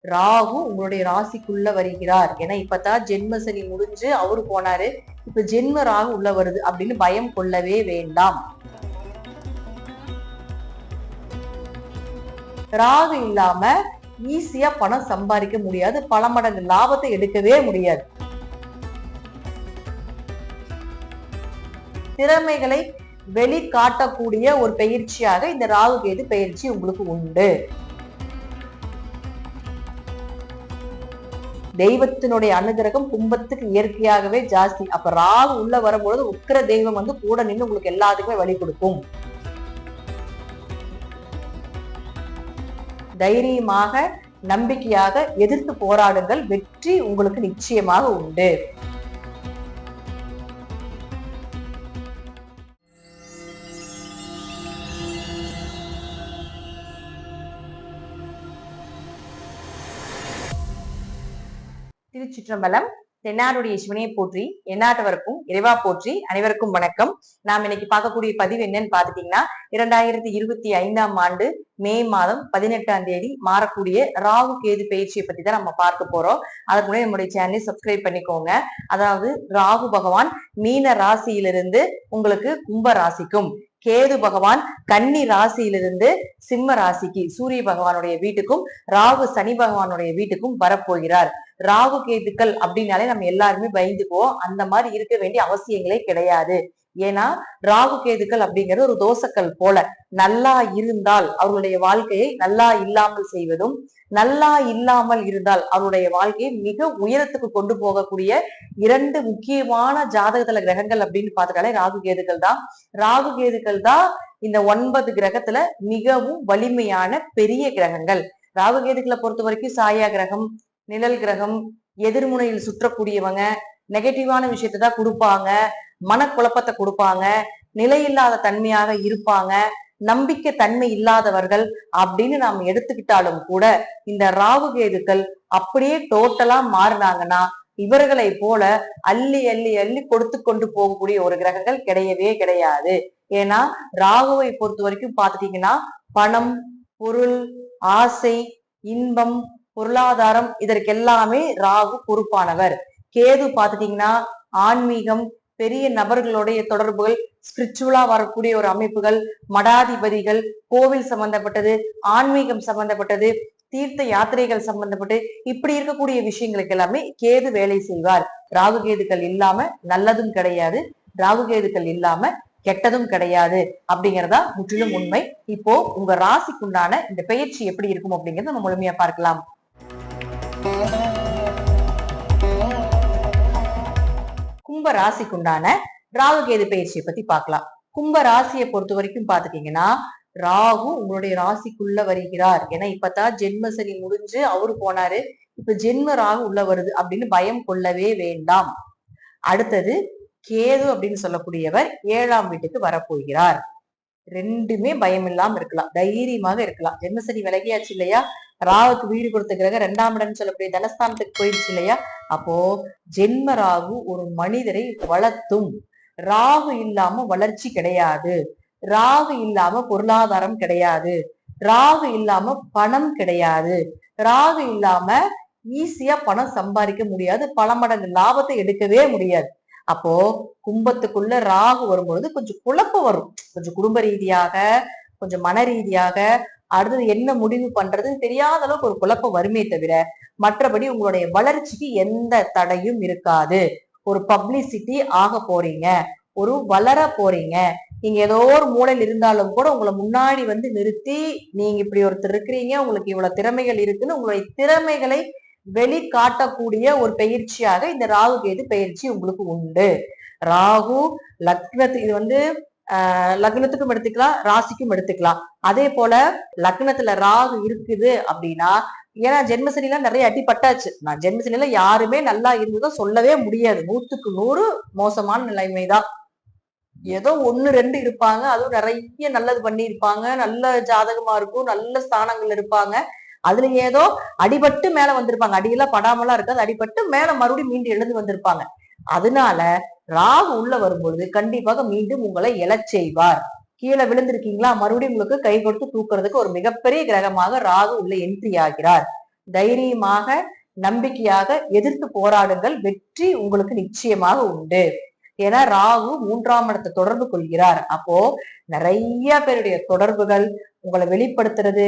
ராகு உங்களுடைய ராசிக்குள்ள வருகிறார். ஏன்னா இப்பதான் ஜென்ம சனி முடிஞ்சு அவரு போனாரு, இப்ப ஜென்ம ராகு உள்ள வருது அப்படின்னு பயம் கொள்ளவே வேண்டாம். ராகு இல்லாம ஈஸியா பணம் சம்பாதிக்க முடியாது, பல மடங்கு லாபத்தை எடுக்கவே முடியாது. திறமைகளை வெளிக்காட்டக்கூடிய ஒரு பயிற்சியாக இந்த ராகு கேது பயிற்சி உங்களுக்கு உண்டு. தெய்வத்தினுடைய அனுகிரகம் கும்பத்துக்கு இயற்கையாகவே ஜாஸ்தி. அப்ப ராகு உள்ள வரும்பொழுது உக்கிர தெய்வம் வந்து கூட நின்று உங்களுக்கு எல்லாத்துக்குமே வழி கொடுக்கும். தைரியமாக நம்பிக்கையாக எதிர்த்து போராடுங்கள், வெற்றி உங்களுக்கு நிச்சயமாக உண்டு. திருச்சிற்றம்பலம். தென்னாடுடைய சிவனையை போற்றி, எந்நாட்டவருக்கும் இறைவா போற்றி. அனைவருக்கும் வணக்கம். நாம் இன்னைக்கு பார்க்கக்கூடிய பதிவு என்னன்னு பாத்துட்டீங்கன்னா, 2025ஆம் ஆண்டு மே மாதம் 18ஆம் தேதி மாறக்கூடிய ராகு கேது பயிற்சியை பத்தி தான் நம்ம பார்க்க போறோம். அதுக்கு முன்னாடி நம்முடைய சேனலை சப்ஸ்கிரைப் பண்ணிக்கோங்க. அதாவது ராகு பகவான் மீன ராசியிலிருந்து உங்களுக்கு கும்ப ராசிக்கும், கேது பகவான் கன்னி ராசியிலிருந்து சிம்ம ராசிக்கு சூரிய பகவானுடைய வீட்டுக்கும், ராகு சனி பகவானுடைய வீட்டுக்கும் வரப்போகிறார். ராகு கேதுக்கள் அப்படின்னாலே நம்ம எல்லாருமே பயந்துக்குவோம். அந்த மாதிரி இருக்க வேண்டிய அவசியங்களே கிடையாது. ஏன்னா ராகு கேதுக்கள் அப்படிங்கிறது ஒரு தோசைக்கல் போல. நல்லா இருந்தால் அவர்களுடைய வாழ்க்கையை நல்லா இல்லாமல் செய்வதும், நல்லா இல்லாமல் இருந்தால் அவருடைய வாழ்க்கையை மிக உயரத்துக்கு கொண்டு போகக்கூடிய இரண்டு முக்கியமான ஜாதகத்துல கிரகங்கள் அப்படின்னு பார்த்துட்டாலே ராகு கேதுக்கள் தான். ராகு கேதுக்கள் தான் இந்த 9 கிரகத்துல மிகவும் வலிமையான பெரிய கிரகங்கள். ராகு கேதுக்களை பொறுத்த வரைக்கும் சாயா கிரகம், நிழல் கிரகம், எதிர்முனையில் சுற்றக்கூடியவங்க, நெகட்டிவான விஷயத்தை தான் கொடுப்பாங்க, மனக்குழப்பத்தை கொடுப்பாங்க, நிலையில்லாத தன்மையாக இருப்பாங்க, நம்பிக்கை தன்மை இல்லாதவர்கள் அப்படின்னு நாம் எடுத்துக்கிட்டாலும் கூட இந்த ராகு கேதுக்கள் அப்படியே டோட்டலா மாறினாங்கன்னா இவர்களை போல அள்ளி அள்ளி அள்ளி கொடுத்து கொண்டு போகக்கூடிய ஒரு கிரகங்கள் கிடையவே கிடையாது. ஏன்னா ராகுவை பொறுத்த வரைக்கும் பாத்துட்டீங்கன்னா பணம், பொருள், ஆசை, இன்பம், பொருளாதாரம் இதற்கெல்லாமே ராகு பொறுப்பானவர். கேது பாத்துட்டீங்கன்னா ஆன்மீகம், பெரிய நபர்களுடைய தொடர்புகள், ஸ்பிரிச்சுவலா வரக்கூடிய ஒரு அமைப்புகள், மடாதிபதிகள், கோவில் சம்பந்தப்பட்டது, ஆன்மீகம் சம்பந்தப்பட்டது, தீர்த்த யாத்திரைகள் சம்பந்தப்பட்டு இப்படி இருக்கக்கூடிய விஷயங்களுக்கு எல்லாமே கேது வேலை செய்வார். ராகு கேதுக்கள் இல்லாம நல்லதும் கிடையாது, ராகு கேதுக்கள் இல்லாம கெட்டதும் கிடையாது அப்படிங்கிறதா முற்றிலும் உண்மை. இப்போ உங்க ராசிக்குண்டான இந்த பயிற்சி எப்படி இருக்கும் அப்படிங்கறத நம்ம முழுமையா பார்க்கலாம். கும்ப ராசிக்குண்டான ராகு கேது பயிற்சியை பத்தி பார்க்கலாம். கும்ப ராசியை பொறுத்த வரைக்கும் பாத்துட்டீங்கன்னா ராகு உங்களுடைய ராசிக்குள்ள வருகிறார். ஏன்னா இப்பதான் ஜென்ம சனி முடிஞ்சு அவரு போனாரு, இப்ப ஜென்ம ராகு உள்ள வருது அப்படின்னு பயம் கொள்ளவே வேண்டாம். அடுத்தது கேது அப்படின்னு சொல்லக்கூடியவர் 7ஆம் வீட்டுக்கு வரப்போகிறார். ரெண்டுமே பயம் இல்லாம இருக்கலாம், தைரியமாக இருக்கலாம். ஜென்மசனி விலகியாச்சு இல்லையா, ராகுக்கு வீடு கொடுத்த கிரகம் 2ஆம் இடம் சொல்லக்கூடிய தனஸ்தானத்துக்கு போயிடுச்சு இல்லையா. அப்போ ஜென்ம ராகு ஒரு மனிதரை வளர்த்தும். ராகு இல்லாம வளர்ச்சி கிடையாது, ராகு இல்லாம பொருளாதாரம் கிடையாது, ராகு இல்லாம பணம் கிடையாது, ராகு இல்லாம ஈஸியா பணம் சம்பாதிக்க முடியாது, பல மடங்கு லாபத்தை எடுக்கவே முடியாது. அப்போ கும்பத்துக்குள்ள ராகு வரும்பொழுது கொஞ்சம் குழப்பம் வரும், கொஞ்சம் குடும்ப ரீதியாக, கொஞ்சம் மன ரீதியாக, அடுத்தது என்ன முடிவு பண்றதுன்னு தெரியாத அளவுக்கு ஒரு குழப்பம் வருமே தவிர மற்றபடி உங்களுடைய வளர்ச்சிக்கு எந்த தடையும் இருக்காது. ஒரு பப்ளிசிட்டி ஆக போறீங்க, ஒரு வளர போறீங்க. நீங்க ஏதோ ஒரு மூலையில் இருந்தாலும் கூட உங்களை முன்னாடி வந்து நிறுத்தி நீங்க இப்படி ஒருத்தர் இருக்கிறீங்க, உங்களுக்கு இவ்வளவு திறமைகள் இருக்குன்னு உங்களுடைய திறமைகளை வெளிக்காட்டக்கூடிய ஒரு பயிற்சியாக இந்த ராகு கேது பயிற்சி உங்களுக்கு உண்டு. ராகு லக்னத்து இது வந்து லக்னத்துக்கும் எடுத்துக்கலாம், ராசிக்கும் எடுத்துக்கலாம். அதே போல லக்னத்துல ராகு இருக்குது அப்படின்னா, ஏன்னா ஜென்மசனிலாம் நிறைய அடிபட்டாச்சு. நான் ஜென்மசனில யாருமே நல்லா இருந்ததோ சொல்லவே முடியாது. 100க்கு 100 மோசமான நிலைமைதான். ஏதோ 1 2 இருப்பாங்க, அதுவும் நிறைய நல்லது பண்ணி இருப்பாங்க, நல்ல ஜாதகமா இருக்கும், நல்ல ஸ்தானங்கள் இருப்பாங்க. அதுல ஏதோ அடிபட்டு மேல வந்திருப்பாங்க, அடியெல்லாம் படாமலாம் இருக்காது, அடிபட்டு மேல மறுபடியும் மீண்டும் எழுந்து வந்திருப்பாங்க. அதனால ராகு உள்ள வரும்பொழுது கண்டிப்பாக மீண்டும் உங்களை எழச் செய்வார். கீழே விழுந்திருக்கீங்களா, மறுபடியும் உங்களுக்கு கை கொடுத்து தூக்குறதுக்கு ஒரு மிகப்பெரிய கிரகமாக ராகு உள்ள என்ட்ரி ஆகிறார். தைரியமாக நம்பிக்கையாக எதிர்த்து போராடுங்கள், வெற்றி உங்களுக்கு நிச்சயமாக உண்டு. ஏன்னா ராகு 3ஆம் இடத்தை தொடர்பு கொள்கிறார். அப்போ நிறைய பேருடைய தொடர்புகள் உங்களை வெளிப்படுத்துறது,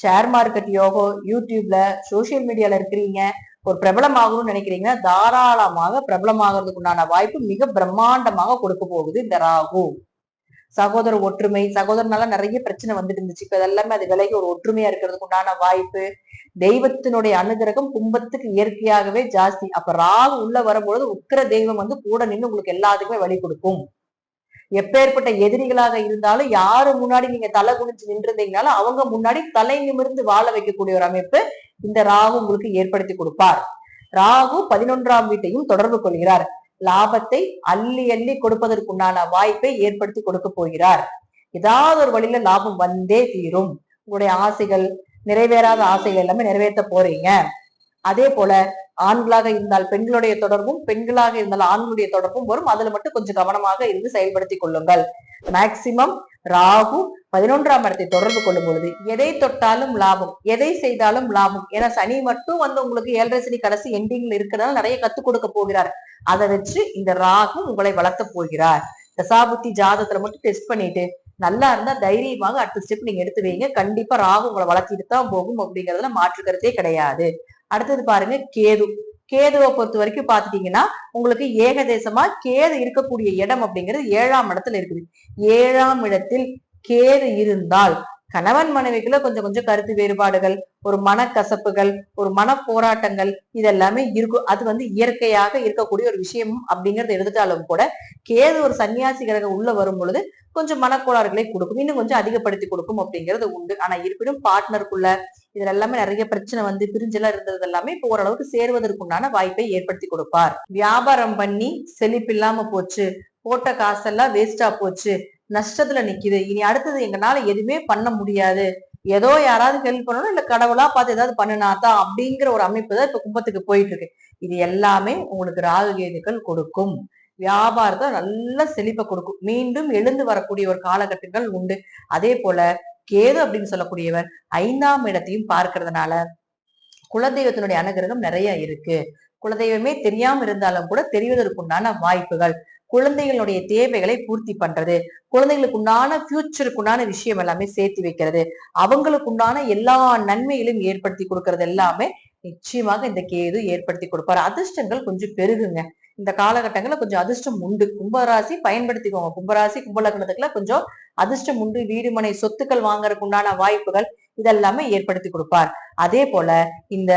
ஷேர் மார்க்கெட் யோகம், யூடியூப்ல சோசியல் மீடியால இருக்கிறீங்க, ஒரு பிரபலமாகணும்னு நினைக்கிறீங்கன்னா தாராளமாக பிரபலமாகிறதுக்கு உண்டான வாய்ப்பு மிக பிரம்மாண்டமாக கொடுக்க போகுது இந்த ராகு. சகோதர ஒற்றுமை, சகோதரனால நிறைய பிரச்சனை வந்துட்டு இருந்துச்சு, இப்ப இதெல்லாமே அது விலகி ஒரு ஒற்றுமையா இருக்கிறதுக்கு உண்டான வாய்ப்பு. தெய்வத்தினுடைய அனுகிரகம் கும்பத்துக்கு இயற்கையாகவே ஜாஸ்தி. அப்ப ராகு உள்ள வரும்பொழுது உக்கிர தெய்வம் வந்து கூட நின்று உங்களுக்கு எல்லாத்துக்குமே வழி கொடுக்கும். எப்பேற்பட்ட எதிரிகளாக இருந்தாலும் யாரு முன்னாடி நீங்க தலை குனிஞ்சு நின்றுருந்தீங்கனாலும் அவங்க முன்னாடி தலை நிமிர்ந்து வாழ வைக்கக்கூடிய ஒரு அமைப்பு இந்த ராகு உங்களுக்கு ஏற்படுத்தி கொடுப்பார். ராகு 11ஆம் வீட்டையும் தொடர்பு கொள்கிறார். லாபத்தை அள்ளி அள்ளி கொடுப்பதற்குண்டான வாய்ப்பை ஏற்படுத்தி கொடுக்க போகிறார். ஏதாவது ஒரு வழியில லாபம் வந்தே தீரும். உங்களுடைய ஆசைகள், நிறைவேறாத ஆசைகள் எல்லாமே நிறைவேற்ற போறீங்க. அதே போல ஆண்களாக இருந்தால் பெண்களுடைய தொடர்பும், பெண்களாக இருந்தால் ஆண்களுடைய தொடர்பும் வரும். அதுல மட்டும் கொஞ்சம் கவனமாக இருந்து செயல்படுத்திக் கொள்ளுங்கள். மேக்சிமம் ராகு 11ஆம் இடத்தை தொடர்பு கொள்ளும் பொழுது எதை தொட்டாலும் லாபம், எதை செய்தாலும் லாபம். ஏன்னா சனி மட்டும் வந்து உங்களுக்கு 7.5 சனி கடைசி எண்டிங்ல இருக்கிறதால நிறைய கத்துக் கொடுக்க போகிறார். அதை வச்சு இந்த ராகு உங்களை வளர்த்த போகிறார். தசாபுத்தி ஜாதகத்துல மட்டும் டெஸ்ட் பண்ணிட்டு நல்லா இருந்தா தைரியமாக அடுத்த ஸ்டெப் நீங்க எடுத்து வைங்க. கண்டிப்பா ராகு உங்களை வளர்த்திட்டு தான் போகும், அப்படிங்கறதுல மாற்று கருத்தே கிடையாது. அடுத்தது பாருங்க கேது. கேதுவை பொறுத்த வரைக்கும் பாத்துட்டீங்கன்னா உங்களுக்கு ஏகதேசமா கேது இருக்கக்கூடிய இடம் அப்படிங்கிறது 7ஆம் இடத்துல இருக்குது. 7ஆம் இடத்தில் கேது இருந்தால் கணவன் மனைவிக்குள்ள கொஞ்சம் கொஞ்சம் கருத்து வேறுபாடுகள், ஒரு மனக்கசப்புகள், ஒரு மன போராட்டங்கள் இதெல்லாமே இருக்கும். அது வந்து இயற்கையாக இருக்கக்கூடிய ஒரு விஷயம் அப்படிங்கறத எடுத்துட்டாலும் கூட கேது ஒரு சன்னியாசி கிரகம் உள்ள வரும் பொழுது கொஞ்சம் மனக்கோளாறுகளை கொடுக்கும், இன்னும் கொஞ்சம் அதிகப்படுத்தி கொடுக்கும் அப்படிங்கிறது உண்டு. ஆனா இருப்பினும் பார்ட்னருக்குள்ள இதுல எல்லாமே நிறைய பிரச்சனை வந்து பிரிஞ்செல்லாம் இருந்தது எல்லாமே இப்போ ஓரளவுக்கு சேருவதற்குண்டான வாய்ப்பை ஏற்படுத்தி கொடுப்பார். வியாபாரம் பண்ணி செழிப்பில்லாம போச்சு, போட்ட காசெல்லாம் வேஸ்டா போச்சு, நஷ்டத்துல நிக்குது, இனி அடுத்தது எங்கனால எதுவுமே பண்ண முடியாது, ஏதோ யாராவது ஹெல்ப் பண்ணணும் இல்ல கடவுளா பார்த்து ஏதாவது பண்ணினாதான் அப்படிங்கிற ஒரு அமைப்பு தான் இப்ப கும்பத்துக்கு போயிட்டு இருக்கு. இது எல்லாமே உங்களுக்கு ராகு கேதுக்கள் கொடுக்கும். வியாபாரத்தை நல்ல செழிப்பை கொடுக்கும். மீண்டும் எழுந்து வரக்கூடிய ஒரு காலகட்டங்கள் உண்டு. அதே போல கேது அப்படின்னு சொல்லக்கூடியவர் 5ஆம் இடத்தையும் பார்க்கறதுனால குலதெய்வத்தினுடைய அனுகிரகம் நிறைய இருக்கு. குலதெய்வமே தெரியாம இருந்தாலும் கூட தெரிவதற்குண்டான வாய்ப்புகள், குழந்தைகளுடைய தேவைகளை பூர்த்தி பண்றது, குழந்தைகளுக்கு உண்டான ஃபியூச்சருக்குண்டான விஷயம் எல்லாமே சேர்த்து வைக்கிறது, அவங்களுக்கு உண்டான எல்லா நன்மைகளையும் ஏற்படுத்தி கொடுக்கறது எல்லாமே நிச்சயமாக இந்த கேது ஏற்படுத்தி கொடுப்பாரு. அதிர்ஷ்டங்கள் கொஞ்சம் பெருகுங்க. இந்த காலகட்டங்கள்ல கொஞ்சம் அதிர்ஷ்டம் உண்டு. கும்பராசி பயன்படுத்திக்கோங்க. கும்பராசி கும்பலக்னத்துக்குள்ள கொஞ்சம் அதிர்ஷ்டம் உண்டு. வீடு மனை சொத்துக்கள் வாங்கறதுக்கு உண்டான வாய்ப்புகள் இதெல்லாமே ஏற்படுத்தி கொடுப்பார். அதே போல இந்த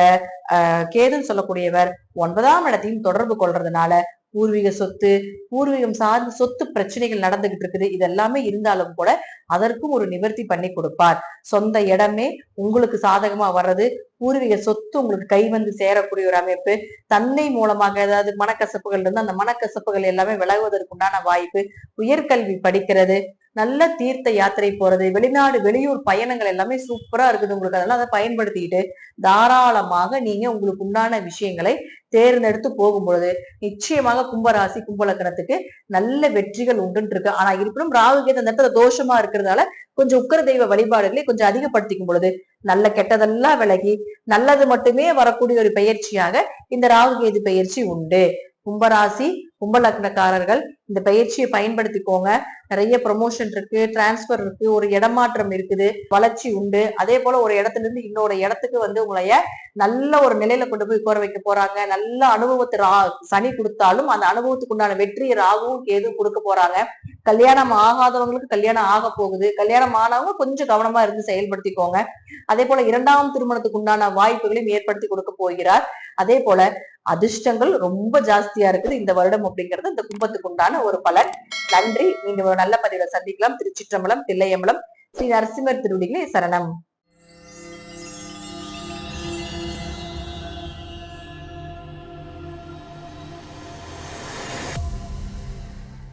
கேதுன்னு சொல்லக்கூடியவர் 9ஆம் இடத்தையும் தொடர்பு கொள்றதுனால பூர்வீக சொத்து, பூர்வீகம் சார்ந்த சொத்து பிரச்சனைகள் நடந்துகிட்டு இருக்குது. இதெல்லாமே இருந்தாலும் கூட அதற்கும் ஒரு நிவர்த்தி பண்ணி கொடுப்பார். சொந்த இடமே உங்களுக்கு சாதகமா வர்றது, பூர்வீக சொத்து உங்களுக்கு கை வந்து சேரக்கூடிய ஒரு அமைப்பு, தந்தை மூலமாக ஏதாவது மனக்கசப்புகள் இருந்து அந்த மனக்கசப்புகள் எல்லாமே விலகுவதற்குண்டான வாய்ப்பு, உயர்கல்வி படிக்கிறது, நல்ல தீர்த்த யாத்திரை போறது, வெளிநாடு வெளியூர் பயணங்கள் எல்லாமே சூப்பரா இருக்குது உங்களுக்கு. அதெல்லாம் அதை பயன்படுத்திக்கிட்டு தாராளமாக நீங்க உங்களுக்கு உண்டான விஷயங்களை தேர்ந்தெடுத்து போகும் பொழுது நிச்சயமாக கும்பராசி கும்பலக்கணத்துக்கு நல்ல வெற்றிகள் உண்டுன்னு இருக்கு. ஆனா இருப்பினும் ராகு கேது அந்த இடத்துல தோஷமா இருக்கிறதால கொஞ்சம் உக்கர தெய்வ வழிபாடுகளை கொஞ்சம் அதிகப்படுத்திக்கும் பொழுது நல்ல கெட்டதெல்லாம் விலகி நல்லது மட்டுமே வரக்கூடிய ஒரு பயிற்சியாக இந்த ராகு கேது பயிற்சி உண்டு. கும்பராசி கும்பலக்னக்காரர்கள் இந்த பயிற்சியை பயன்படுத்திக்கோங்க. நிறைய ப்ரொமோஷன் இருக்கு, டிரான்ஸ்பர் இருக்கு, ஒரு இடமாற்றம் இருக்குது, வளர்ச்சி உண்டு. அதே போல ஒரு இடத்துல இருந்து இன்னொரு இடத்துக்கு வந்து உங்களைய நல்ல ஒரு நிலையில கொண்டு போய் உட்கார வைக்க போறாங்க. நல்ல அனுபவத்தை சனி கொடுத்தாலும் அந்த அனுபவத்துக்கு உண்டான வெற்றியை ராகுவும் கேது கொடுக்க போறாங்க. கல்யாணம் ஆகாதவங்களுக்கு கல்யாணம் ஆக போகுது. கல்யாணம் ஆனவங்க கொஞ்சம் கவனமா இருந்து செயல்படுத்திக்கோங்க. அதே போல 2ஆம் திருமணத்துக்கு உண்டான வாய்ப்புகளையும் ஏற்படுத்தி கொடுக்க போகிறார். அதே போல அதிர்ஷ்டங்கள் ரொம்ப ஜாஸ்தியா இருக்குது இந்த வருடம் அப்படிங்கிறது இந்த கும்பத்துக்கு உண்டான ஒரு பலன். நன்றி. மீண்டும் ஒரு நல்ல பதிவை சந்திக்கலாம். திருச்சிற்றம்பலம், தில்லையம்பலம், ஸ்ரீ நரசிம்மர் திருவடிகளே சரணம்.